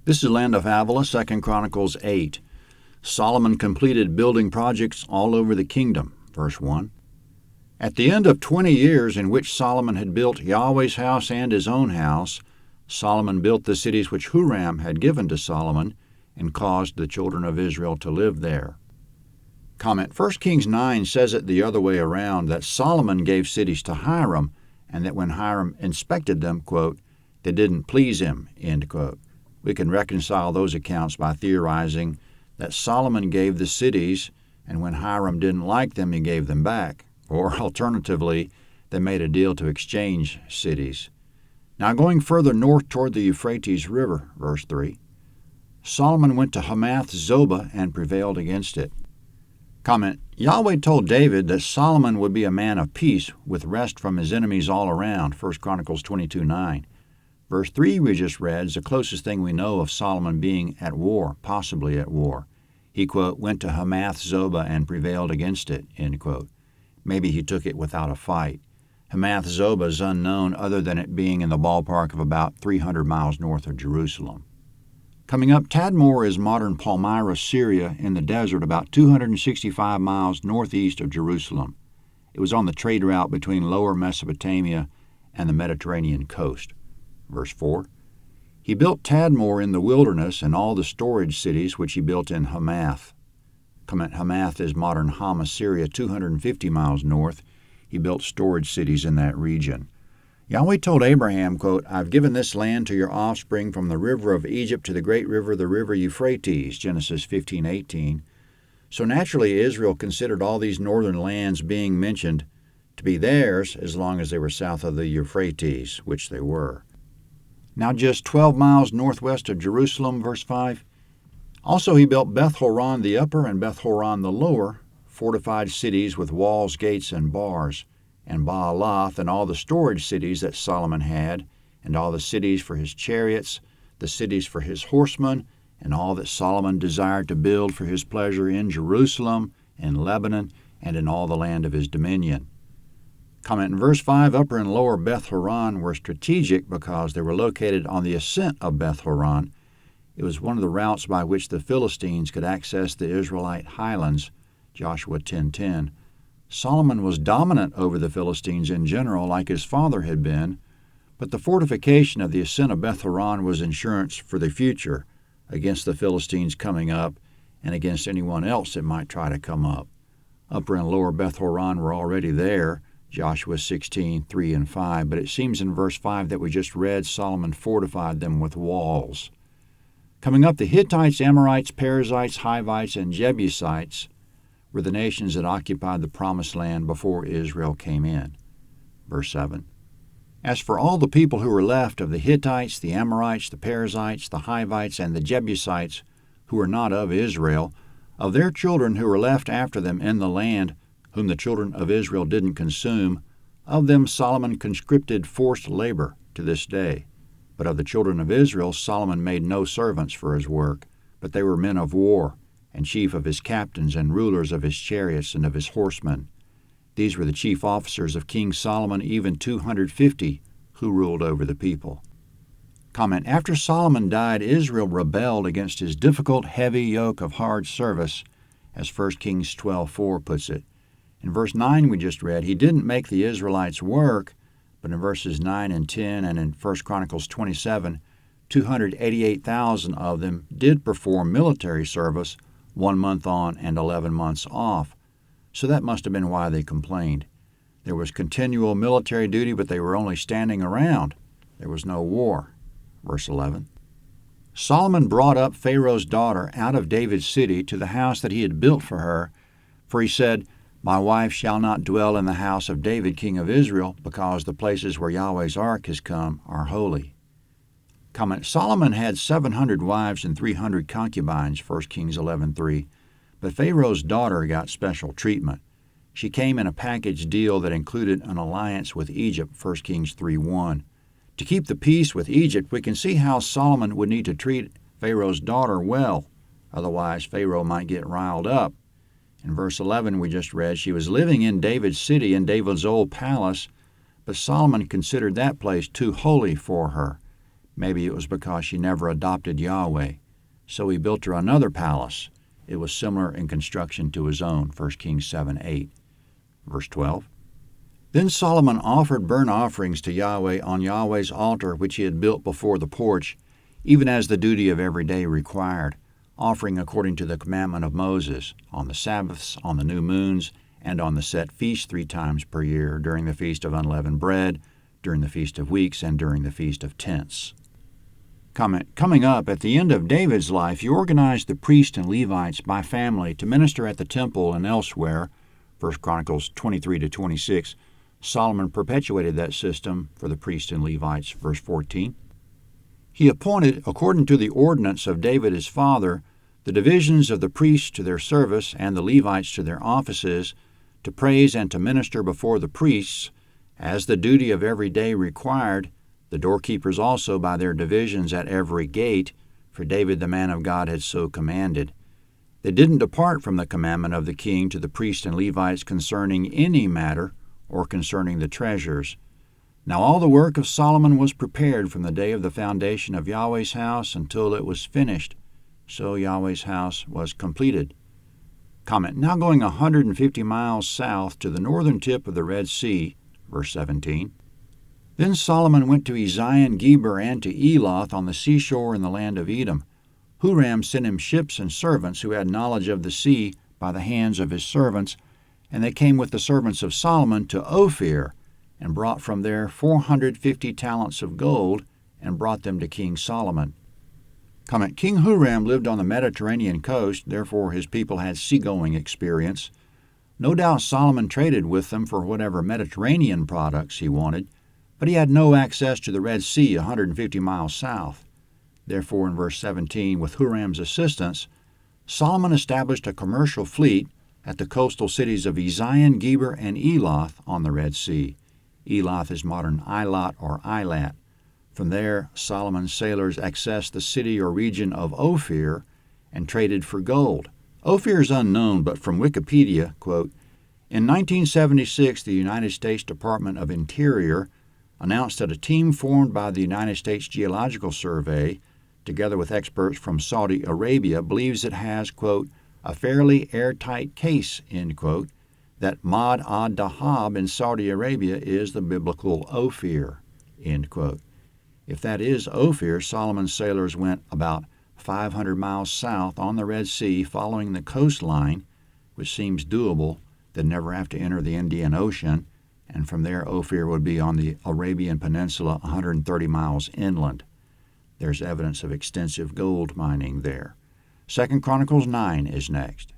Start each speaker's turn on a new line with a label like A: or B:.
A: This is Land of Havilah, 2 Chronicles 8. Solomon completed building projects all over the kingdom. Verse 1. At the end of 20 years in which Solomon had built Yahweh's house and his own house, Solomon built the cities which Huram had given to Solomon and caused the children of Israel to live there. Comment: 1 Kings 9 says it the other way around, that Solomon gave cities to Hiram, and that when Hiram inspected them, quote, they didn't please him, end quote. We can reconcile those accounts by theorizing that Solomon gave the cities, and when Hiram didn't like them, he gave them back. Or alternatively, they made a deal to exchange cities. Now going further north toward the Euphrates River, verse 3, Solomon went to Hamath Zobah and prevailed against it. Comment: Yahweh told David that Solomon would be a man of peace with rest from his enemies all around, 1 Chronicles 22:9. Verse 3 we just read is the closest thing we know of Solomon being at war, possibly at war. He, quote, went to Hamath Zobah and prevailed against it, end quote. Maybe he took it without a fight. Hamath Zobah is unknown other than it being in the ballpark of about 300 miles north of Jerusalem. Coming up, Tadmor is modern Palmyra, Syria, in the desert about 265 miles northeast of Jerusalem. It was on the trade route between lower Mesopotamia and the Mediterranean coast. Verse 4, he built Tadmor in the wilderness and all the storage cities which he built in Hamath. Comment: Hamath is modern Hama, Syria, 250 miles north. He built storage cities in that region. Yahweh told Abraham, quote, I've given this land to your offspring from the river of Egypt to the great river, the river Euphrates, Genesis 15:18. So naturally Israel considered all these northern lands being mentioned to be theirs as long as they were south of the Euphrates, which they were. Now just 12 miles northwest of Jerusalem, verse 5. Also he built Beth-horon the upper and Beth-horon the lower, fortified cities with walls, gates, and bars, and Baalath and all the storage cities that Solomon had, and all the cities for his chariots, the cities for his horsemen, and all that Solomon desired to build for his pleasure in Jerusalem, in Lebanon, and in all the land of his dominion. Comment: in verse 5, upper and lower Beth-horon were strategic because they were located on the ascent of Beth-horon. It was one of the routes by which the Philistines could access the Israelite highlands, Joshua 10:10. Solomon was dominant over the Philistines in general, like his father had been, but the fortification of the ascent of Beth-horon was insurance for the future against the Philistines coming up and against anyone else that might try to come up. Upper and lower Beth-horon were already there, Joshua 16:3 and 5, but it seems in verse 5 that we just read Solomon fortified them with walls. Coming up, the Hittites, Amorites, Perizzites, Hivites, and Jebusites were the nations that occupied the Promised Land before Israel came in. Verse 7. As for all the people who were left of the Hittites, the Amorites, the Perizzites, the Hivites, and the Jebusites, who were not of Israel, of their children who were left after them in the land, whom the children of Israel didn't consume, of them Solomon conscripted forced labor to this day. But of the children of Israel Solomon made no servants for his work, but they were men of war, and chief of his captains, and rulers of his chariots and of his horsemen. These were the chief officers of King Solomon, even 250 who ruled over the people. Comment: after Solomon died, Israel rebelled against his difficult, heavy yoke of hard service, as 1 Kings 12:4 puts it. In verse 9 we just read, he didn't make the Israelites work, but in verses 9 and 10 and in 1 Chronicles 27, 288,000 of them did perform military service, 1 month on and 11 months off. So that must have been why they complained. There was continual military duty, but they were only standing around. There was no war. Verse 11. Solomon brought up Pharaoh's daughter out of David's city to the house that he had built for her, for he said, my wife shall not dwell in the house of David king of Israel, because the places where Yahweh's ark has come are holy. Comment: Solomon had 700 wives and 300 concubines, 1 Kings 11:3, but Pharaoh's daughter got special treatment. She came in a package deal that included an alliance with Egypt, 1 Kings 3:1. To keep the peace with Egypt, we can see how Solomon would need to treat Pharaoh's daughter well, otherwise Pharaoh might get riled up. In verse 11 we just read, she was living in David's city in David's old palace, but Solomon considered that place too holy for her. Maybe it was because she never adopted Yahweh. So he built her another palace. It was similar in construction to his own, 1 Kings 7:8. Verse 12. Then Solomon offered burnt offerings to Yahweh on Yahweh's altar which he had built before the porch, even as the duty of every day required, offering according to the commandment of Moses, on the Sabbaths, on the new moons, and on the set feasts 3 times per year, during the Feast of Unleavened Bread, during the Feast of Weeks, and during the Feast of Tents. Comment: Coming up, at the end of David's life, he organized the priests and Levites by family to minister at the temple and elsewhere, 1 Chronicles 23-26. Solomon perpetuated that system for the priests and Levites, verse 14. He appointed, according to the ordinance of David his father, the divisions of the priests to their service and the Levites to their offices, to praise and to minister before the priests, as the duty of every day required, the doorkeepers also by their divisions at every gate, for David the man of God had so commanded. They didn't depart from the commandment of the king to the priests and Levites concerning any matter or concerning the treasures. Now all the work of Solomon was prepared from the day of the foundation of Yahweh's house until it was finished. So Yahweh's house was completed. Comment: Now going 150 miles south to the northern tip of the Red Sea, verse 17. Then Solomon went to Ezion-Geber and to Eloth on the seashore in the land of Edom. Huram sent him ships and servants who had knowledge of the sea by the hands of his servants, and they came with the servants of Solomon to Ophir, and brought from there 450 talents of gold, and brought them to King Solomon. Comment: King Huram lived on the Mediterranean coast, therefore his people had seagoing experience. No doubt Solomon traded with them for whatever Mediterranean products he wanted, but he had no access to the Red Sea 150 miles south. Therefore, in verse 17, with Huram's assistance, Solomon established a commercial fleet at the coastal cities of Ezion-Geber and Eloth on the Red Sea. Eloth is modern Eilat or Eilat. From there, Solomon's sailors accessed the city or region of Ophir and traded for gold. Ophir is unknown, but from Wikipedia, quote, in 1976, the United States Department of Interior announced that a team formed by the United States Geological Survey, together with experts from Saudi Arabia, believes it has, quote, a fairly airtight case, end quote, that Ma'ad ad-Dahab in Saudi Arabia is the biblical Ophir, end quote. If that is Ophir, Solomon's sailors went about 500 miles south on the Red Sea, following the coastline, which seems doable. They'd never have to enter the Indian Ocean, and from there Ophir would be on the Arabian Peninsula 130 miles inland. There's evidence of extensive gold mining there. 2 Chronicles 9 is next.